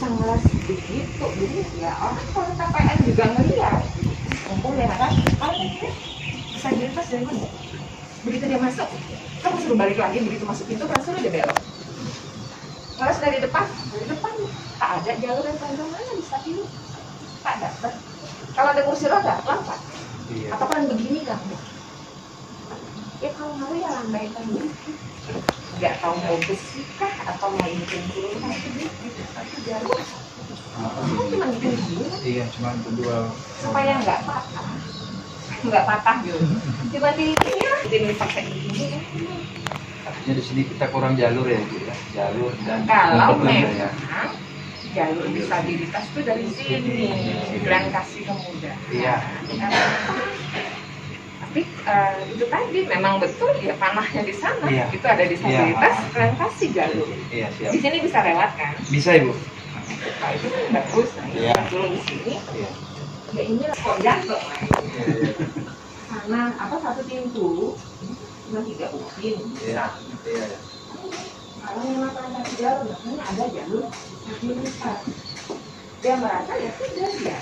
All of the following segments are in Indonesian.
bisa ngelas begitu, jadi ya orang kalau KPN juga ngeliat kumpul ya kan, kalau disabilitas dari mana? Begitu dia masuk, kamu suruh balik lagi, begitu masuk pintu kan suruh dia belok. Ngelas dari depan tak ada jalur yang panjang mana bisa pilih, tak dapat. Kalau ada kursi roda, lompat. Atau kan begini kan? Ya kalau mau ya lambaikan dulu. Nggak tahu mau besi kah atau mau bikin dulu kan gitu. Tapi jalur. Kan cuma bikin dulu kan? Iya, cuma kedua. Supaya nggak patah gitu. Cuma di pakai begini kan? Artinya di sini kita kurang jalur ya, Bu ya. Jalur dan Kalau kompetensi memang jalur disabilitas itu dari sini, Jalan Kasih Pemuda. Iya. Tapi itu tadi memang betul ya panahnya di sana. Iya. Itu ada disabilitas, Iya. Jalan Kasih jalur. Iya, siap. Di sini bisa lewat kan? Bisa, Ibu. Nah, itu kan bagus. Nah, Iya. dulu di sini. Iya. Ya ini lah kok jatuh. Sana apa satu pintu, cuma 3 upin. Iya. Iya. Kalau memang transaksi jalur, makanya ada jalur disabilitas. Dia merasa ya sudah ya.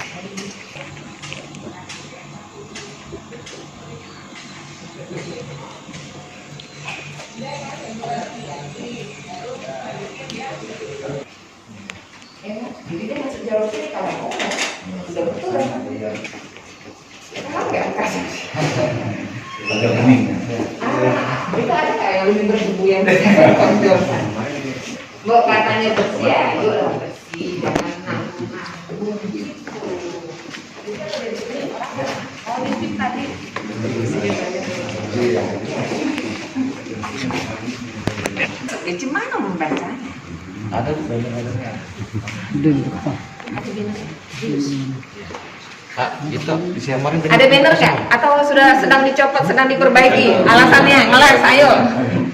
Ya, jadi dia masuk jalur sini kalau mau, udah betul ya. Kenapa nggak kasih? Agak bening. Itu ada kayak yang lebih berdebu yang konjol. Mbak katanya bersih ya, yuk lah bersih, jangan nanggung gitu. Oh, ini tadi. Di mana membacanya? Ada banyak-banyaknya. Ada banner. Kak, itu disiamarin Ada banner nggak? Atau sudah sedang dicopot, sedang diperbaiki? Alasannya ngeles, ayo.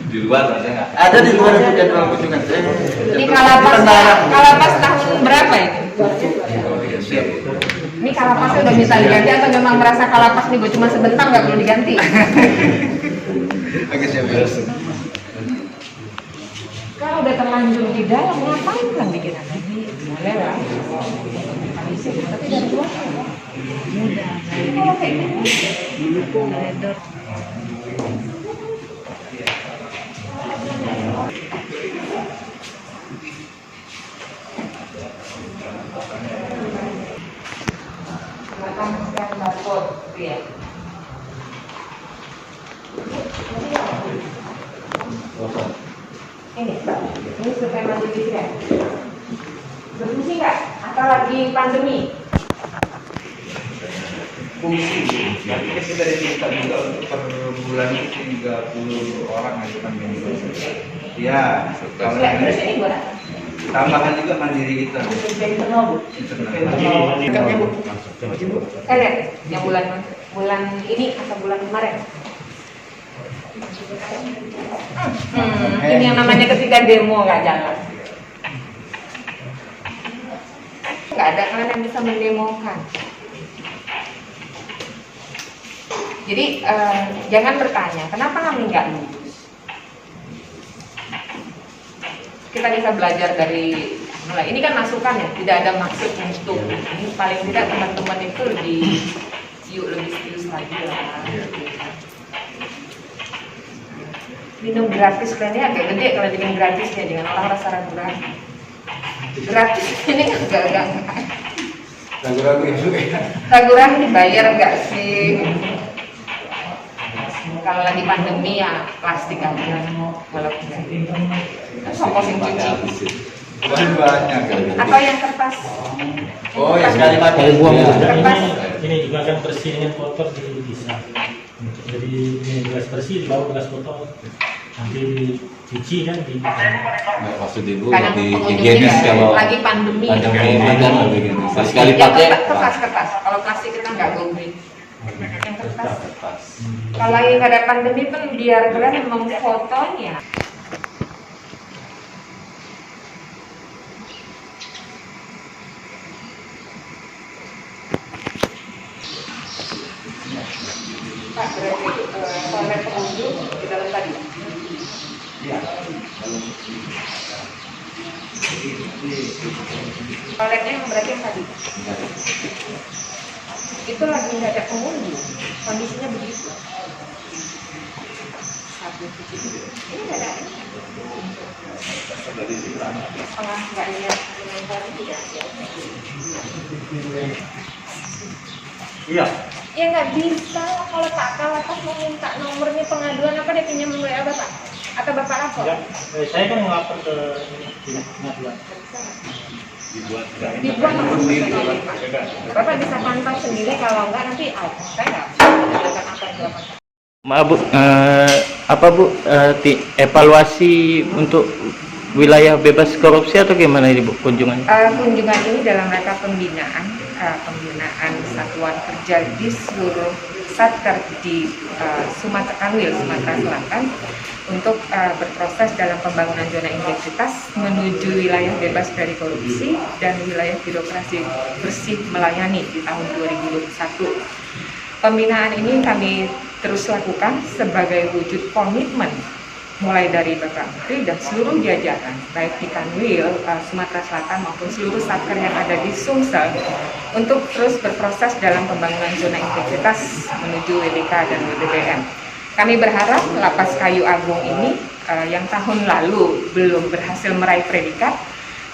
di luar ada nggak? Ada di luar itu jadwal kunjungan saya. Ini kalapas tahun berapa ini? Ini kalapasnya udah minta diganti atau memang merasa kalapas nih gue cuma sebentar nggak perlu diganti? Agak siap. Kalau udah terlanjur di dalam ngapain kan bikin lagi? Boleh lah. Tapi dari luar mudah. Kalau kayak gini, ledor. Makan barcode, ya. Ini supaya mandiri ya. Berfungsi nggak? Atau lagi pandemi? Fungsi, kita dari kita juga untuk per bulan itu 30 orang ajukan minggu. Ya, kalau Terus ini buat apa? tambahan juga mandiri kita. Internal, Bu. Lihat, yang bulan ini atau bulan kemarin? Ini yang namanya ketika demo nggak jalan. Nggak ada kalian yang bisa mendemokan. Jadi jangan bertanya kenapa kami nggak lulus. Kita bisa belajar dari mulai. Ini kan masukan ya, tidak ada maksud untuk ini paling tidak teman-teman itu lebih serius lagi lah. Minum gratis kan ya agak gede kalau minum gratis ya, jangan orang rasa ragu-ragu. Gratis ini agak Ragu-ragu ya juga ya. ragu-ragu dibayar nggak sih? Kalau lagi pandemi ya plastik aja, kalau enggak kan sopos yang cuci Banyak kali. atau yang kertas. Oh ya sekali pakai buang. Kertas. Ini juga kan bersih dengan kotor jadi bisa. Jadi ini gelas bersih dibawa gelas kotor nanti dicuci kan di. Nggak, maksud ibu Kadang lebih pengunjung higienis ini kalau lagi pandemi. pandemi ini kan lebih higienis. Nah, sekali Yang pakai kertas. Kalau plastik kita nggak go green. Yang kertas. kertas. Kalau lagi nggak ada pandemi pun biar kalian memfotonya. Pak, berarti toilet pengunjung di dalam tadi. Iya. Toiletnya yang berarti yang tadi itu lagi nggak ada pengunjung, kondisinya begitu. Ini nggak ada. Setengah nggak lihat tidak. Iya. Ya nggak bisa kalau Pak Kalapas mau minta nomornya pengaduan apa dia pinjam WA Bapak atau Bapak lapor? Ya, saya kan ngelapor ke pengadilan. Dibuat nomor Bapak bisa pantau sendiri, kalau enggak nanti saya nggak bisa mengatakan apa yang dilakukan. Maaf Bu, apa Bu, evaluasi untuk wilayah bebas korupsi atau gimana ini Bu kunjungannya? Kunjungan ini dalam rangka pembinaan satuan kerja di seluruh satker di Sumatera Kanwil, Sumatera Selatan untuk berproses dalam pembangunan zona integritas menuju wilayah bebas dari korupsi dan wilayah birokrasi bersih melayani di tahun 2021. Pembinaan ini kami terus lakukan sebagai wujud komitmen mulai dari Bapak Menteri dan seluruh jajaran baik di Kanwil, Sumatera Selatan maupun seluruh satker yang ada di Sumsel untuk terus berproses dalam pembangunan zona integritas menuju WBK dan WBBM. Kami berharap Lapas Kayu Agung ini yang tahun lalu belum berhasil meraih predikat,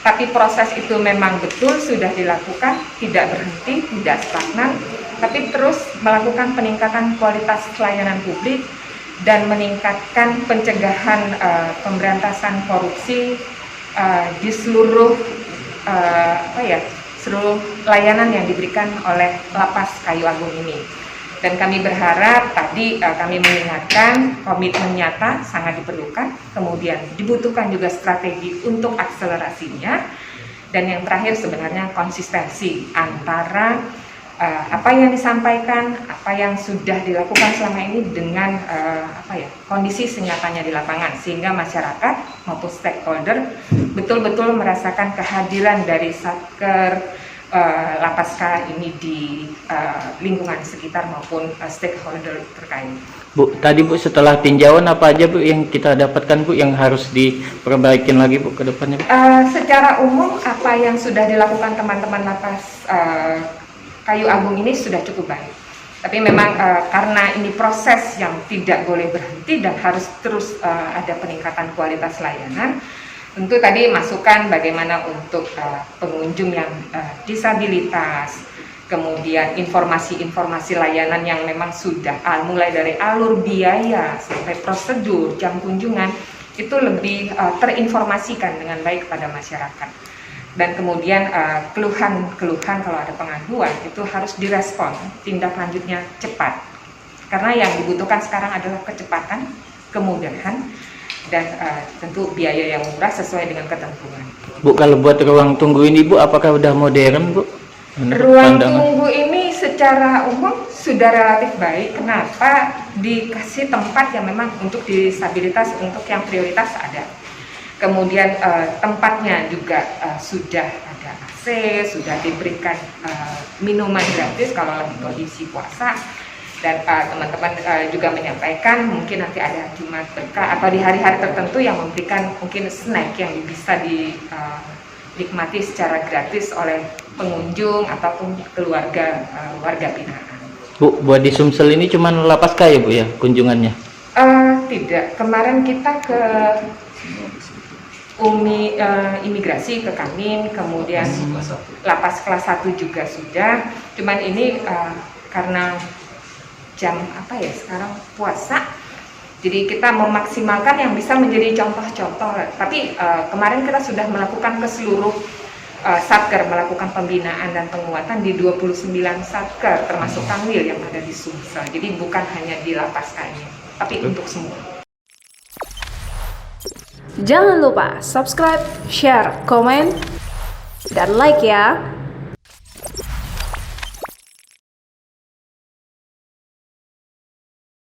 tapi proses itu memang betul sudah dilakukan, tidak berhenti, tidak stagnan, tapi terus melakukan peningkatan kualitas pelayanan publik dan meningkatkan pencegahan pemberantasan korupsi di seluruh seluruh layanan yang diberikan oleh Lapas Kayu Agung ini. Dan kami berharap tadi kami mengingatkan komitmen nyata sangat diperlukan, kemudian dibutuhkan juga strategi untuk akselerasinya, dan yang terakhir sebenarnya konsistensi antara apa yang disampaikan, apa yang sudah dilakukan selama ini dengan kondisi senyatanya di lapangan, sehingga masyarakat maupun stakeholder betul-betul merasakan kehadiran dari satker Lapas K ini di lingkungan sekitar maupun stakeholder terkait. Bu, tadi Bu setelah tinjauan apa aja Bu yang kita dapatkan Bu yang harus diperbaikin lagi Bu ke depannya Bu? Secara umum apa yang sudah dilakukan teman-teman Lapas Kayu Agung ini sudah cukup baik. Tapi memang karena ini proses yang tidak boleh berhenti dan harus terus ada peningkatan kualitas layanan. Tentu tadi masukan bagaimana untuk pengunjung yang disabilitas, kemudian informasi-informasi layanan yang memang sudah mulai dari alur biaya sampai prosedur, jam kunjungan itu lebih terinformasikan dengan baik pada masyarakat. Dan kemudian keluhan-keluhan kalau ada pengaduan itu harus direspon, tindak lanjutnya cepat. Karena yang dibutuhkan sekarang adalah kecepatan, kemudahan, dan tentu biaya yang murah sesuai dengan ketentuan. Bu, kalau buat ruang tunggu ini Bu, apakah udah modern Bu? Ruang tunggu ini secara umum sudah relatif baik. Kenapa? Dikasih tempat yang memang untuk disabilitas, untuk yang prioritas ada. Kemudian tempatnya juga sudah ada AC, sudah diberikan minuman gratis kalau lagi kondisi puasa. Dan teman-teman juga menyampaikan mungkin nanti ada Jumat Berkah atau di hari-hari tertentu yang memberikan mungkin snack yang bisa dinikmati secara gratis oleh pengunjung ataupun keluarga warga binaan. Bu, buat di Sumsel ini cuma Lapas K ya Bu ya kunjungannya? Tidak, kemarin kita ke imigrasi ke Kamin, kemudian Lapas kelas 1 juga sudah. Cuman ini karena jam sekarang puasa, jadi kita memaksimalkan yang bisa menjadi contoh-contoh. Tapi kemarin kita sudah melakukan ke seluruh satker, melakukan pembinaan dan penguatan di 29 satker termasuk Kanwil yang ada di Sumsel. Jadi bukan hanya di Lapas K-nya, tapi untuk semua. Jangan lupa subscribe, share, komen, dan like ya.